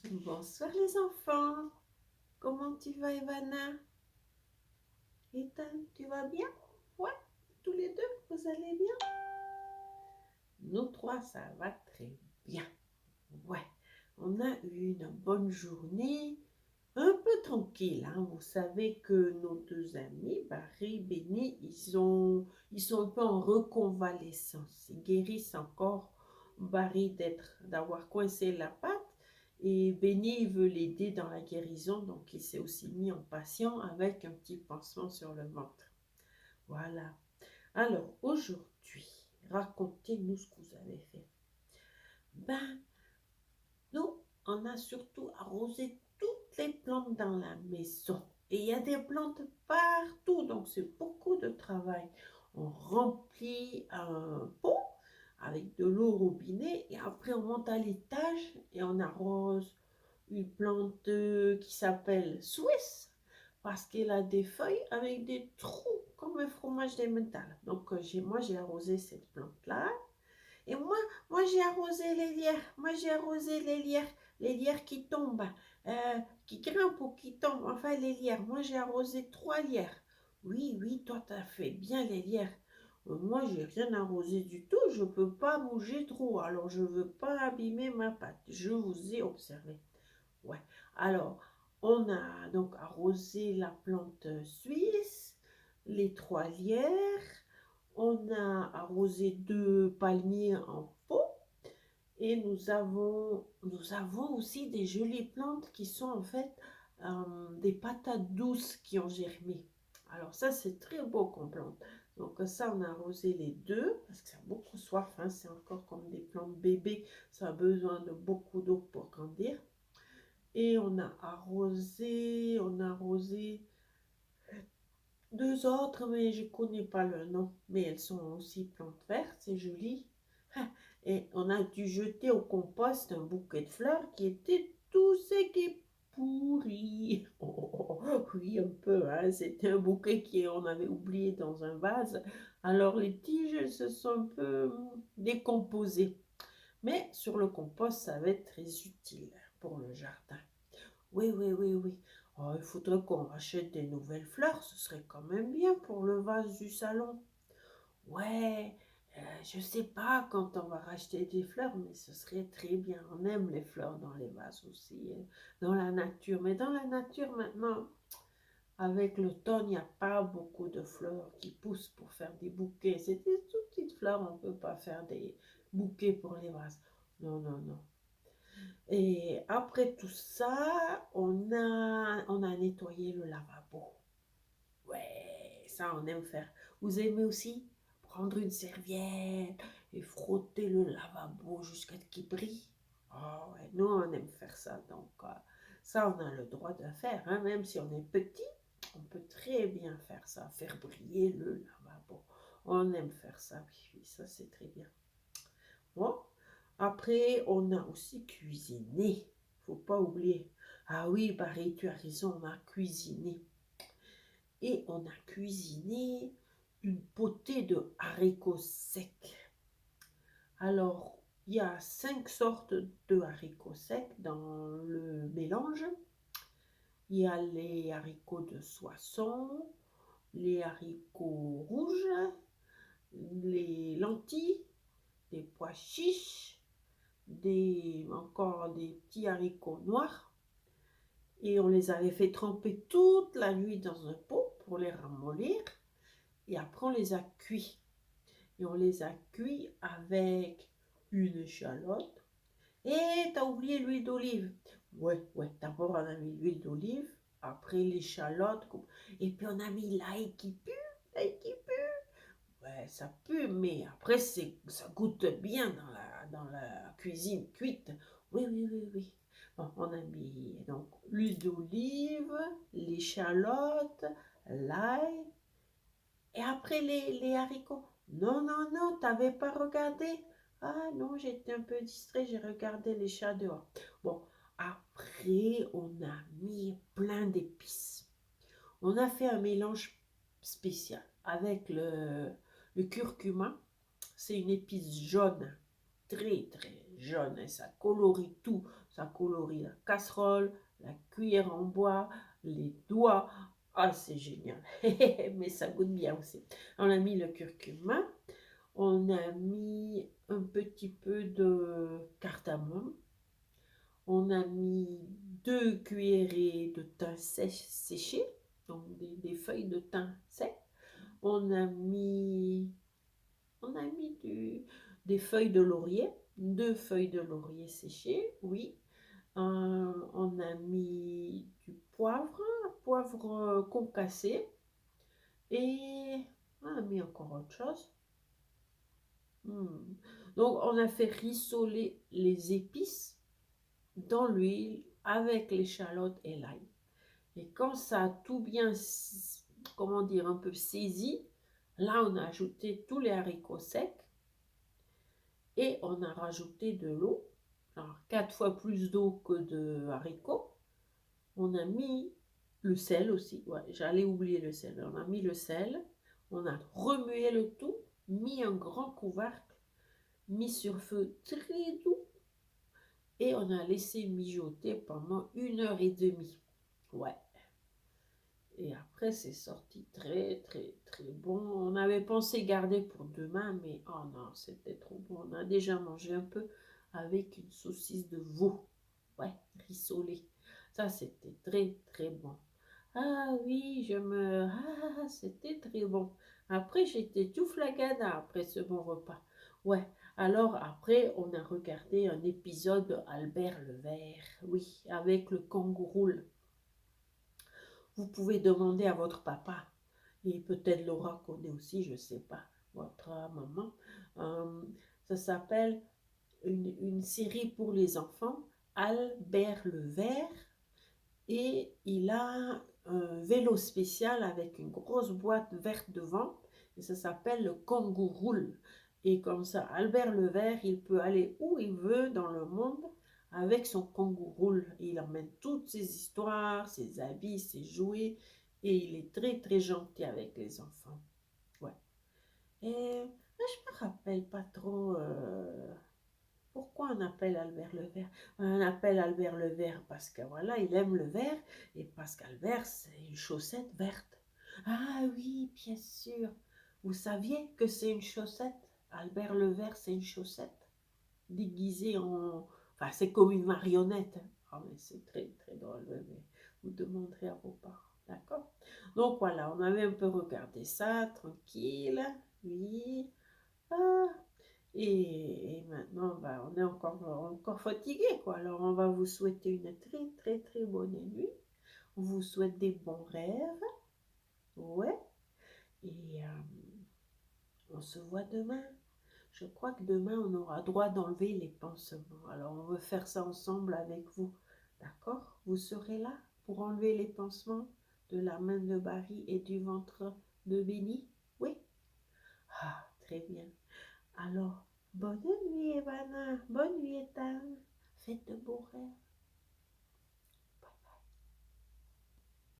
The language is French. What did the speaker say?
Bonsoir les enfants. Comment tu vas, Ivana? Ethan, tu vas bien? Ouais, tous les deux, vous allez bien? Nous trois, ça va très bien. Ouais, on a eu une bonne journée, un peu tranquille, hein. Vous savez que nos deux amis, Barry et Benny, ils sont un peu en reconvalescence. Ils guérissent encore Barry d'avoir coincé la patte. Et Benny veut l'aider dans la guérison, donc il s'est aussi mis en patient avec un petit pansement sur le ventre. Voilà. Alors, aujourd'hui, racontez-nous ce que vous avez fait. Ben, nous, on a surtout arrosé toutes les plantes dans la maison. Et il y a des plantes partout, donc c'est beaucoup de travail. On remplit un pot avec de l'eau au robinet et après on monte à l'étage et on arrose une plante qui s'appelle Swiss parce qu'elle a des feuilles avec des trous comme un fromage d'emmental. Donc moi j'ai arrosé cette plante-là. Et moi j'ai arrosé les lierres. Moi j'ai arrosé les lierres qui tombent, qui grimpent ou qui tombent. Enfin les lierres. Moi j'ai arrosé 3 lierres. Oui, oui, toi t'as fait bien les lierres. Moi j'ai rien arrosé du tout. Je peux pas bouger trop. Alors je veux pas abîmer ma pâte. Je vous ai observé. Ouais. Alors, on a donc arrosé la plante suisse, les 3 lierres, on a arrosé 2 palmiers en pot et nous avons aussi des jolies plantes qui sont en fait des patates douces qui ont germé. Alors ça, c'est très beau comme plante. Donc ça, on a arrosé les deux parce que ça a beaucoup soif, hein. C'est encore comme des plantes bébés, ça a besoin de beaucoup d'eau pour grandir. Et on a arrosé 2 autres, mais je ne connais pas le nom. Mais elles sont aussi plantes vertes, c'est joli. Et on a dû jeter au compost un bouquet de fleurs qui était tout sec et pourri. Oh, oui, un peu, hein. C'était un bouquet qu'on avait oublié dans un vase. Alors les tiges, elles se sont un peu décomposées. Mais sur le compost, ça va être très utile pour le jardin. Oui, oui, oui, oui. Oh, il faudrait qu'on rachète des nouvelles fleurs, ce serait quand même bien pour le vase du salon. Ouais, je sais pas quand on va racheter des fleurs, mais ce serait très bien. On aime les fleurs dans les vases aussi, dans la nature. Mais dans la nature maintenant, avec l'automne, il n'y a pas beaucoup de fleurs qui poussent pour faire des bouquets. C'est des toutes petites fleurs, on ne peut pas faire des bouquets pour les vases. Non, non, non. Et après tout ça, on a nettoyé le lavabo. Ouais, ça on aime faire. Vous aimez aussi prendre une serviette et frotter le lavabo jusqu'à ce qu'il brille? Oh ouais, nous on aime faire ça. Donc ça on a le droit de faire, hein. Même si on est petit, on peut très bien faire ça, faire briller le lavabo. On aime faire ça, oui, oui, ça c'est très bien. Bon, après, on a aussi cuisiné. Faut pas oublier. Ah oui, pareil, tu as raison, on a cuisiné. Et on a cuisiné une potée de haricots secs. Alors, il y a 5 sortes de haricots secs dans le mélange. Il y a les haricots de Soissons, les haricots rouges, les lentilles, des pois chiches, encore des petits haricots noirs. Et on les avait fait tremper toute la nuit dans un pot pour les ramollir. Et après, on les a cuits. Et on les a cuits avec une échalote. Et t'as oublié l'huile d'olive. Ouais, ouais, d'abord on a mis l'huile d'olive, après l'échalote. Et puis on a mis l'ail qui pue, l'ail qui pue. Ouais, ça pue, mais après, ça goûte bien dans la cuisine cuite. Oui, oui, oui, oui. Bon, on a mis donc l'huile d'olive, l'échalote, l'ail, et après les haricots. Non, non, non, t'avais pas regardé. Ah non, j'étais un peu distrait, j'ai regardé les chats dehors. Bon, après, on a mis plein d'épices. On a fait un mélange spécial avec le curcuma. C'est une épice jaune, très très jaune et ça colorie tout. Ça colorie la casserole, la cuillère en bois, les doigts. Ah, c'est génial. Mais ça goûte bien aussi. On a mis le curcuma. On a mis un petit peu de cardamome. On a mis 2 cuillerées de thym séché, donc des feuilles de thym sec. On a mis, des feuilles de laurier, 2 feuilles de laurier séchées, oui. On a mis du poivre concassé. Et on a mis encore autre chose. Donc, on a fait rissoler les épices dans l'huile avec l'échalote et l'ail. Et quand ça a tout bien, comment dire, un peu saisi, là, on a ajouté tous les haricots secs et on a rajouté de l'eau. Alors, 4 fois plus d'eau que de haricots. On a mis le sel aussi. Ouais, j'allais oublier le sel. On a mis le sel. On a remué le tout, mis un grand couvercle, mis sur feu très doux et on a laissé mijoter pendant 1 heure et demie. Ouais. Et après, c'est sorti très, très, très bon. On avait pensé garder pour demain, mais oh non, c'était trop bon. On a déjà mangé un peu avec une saucisse de veau. Ouais, rissolée. Ça, c'était très, très bon. Ah oui, Ah, c'était très bon. Après, j'étais tout flagada après ce bon repas. Ouais, alors après, on a regardé un épisode de Albert le Vert. Oui, avec le kangourou. Vous pouvez demander à votre papa, et peut-être Laura connaît aussi, je ne sais pas, votre maman. Euh, Ça s'appelle une série pour les enfants, Albert le Vert, et il a un vélo spécial avec une grosse boîte verte devant, et ça s'appelle le kangourou. Et comme ça, Albert le Vert, il peut aller où il veut dans le monde avec son kangourou. Il emmène toutes ses histoires, ses habits, ses jouets, et il est très très gentil avec les enfants. Ouais. Et je me rappelle pas trop pourquoi on appelle Albert le Vert. On appelle Albert le Vert parce que voilà, il aime le vert et parce qu'Albert c'est une chaussette verte. Ah oui, bien sûr. Vous saviez que c'est une chaussette? Albert le Vert, c'est une chaussette déguisée en... Enfin, c'est comme une marionnette. Ah, mais c'est très, très drôle. Mais vous demanderez à vos parents. D'accord? Donc voilà, on avait un peu regardé ça, tranquille. Oui. Ah. Et maintenant, bah, on est encore fatigué, quoi. Alors, on va vous souhaiter une très, très, très bonne nuit. On vous souhaite des bons rêves. Ouais. Et on se voit demain. Je crois que demain, on aura droit d'enlever les pansements. Alors, on veut faire ça ensemble avec vous. D'accord? Vous serez là pour enlever les pansements de la main de Barry et du ventre de Benny? Oui? Ah, très bien. Alors, bonne nuit, Evana. Bonne nuit, Ethan. Faites de beaux rêves.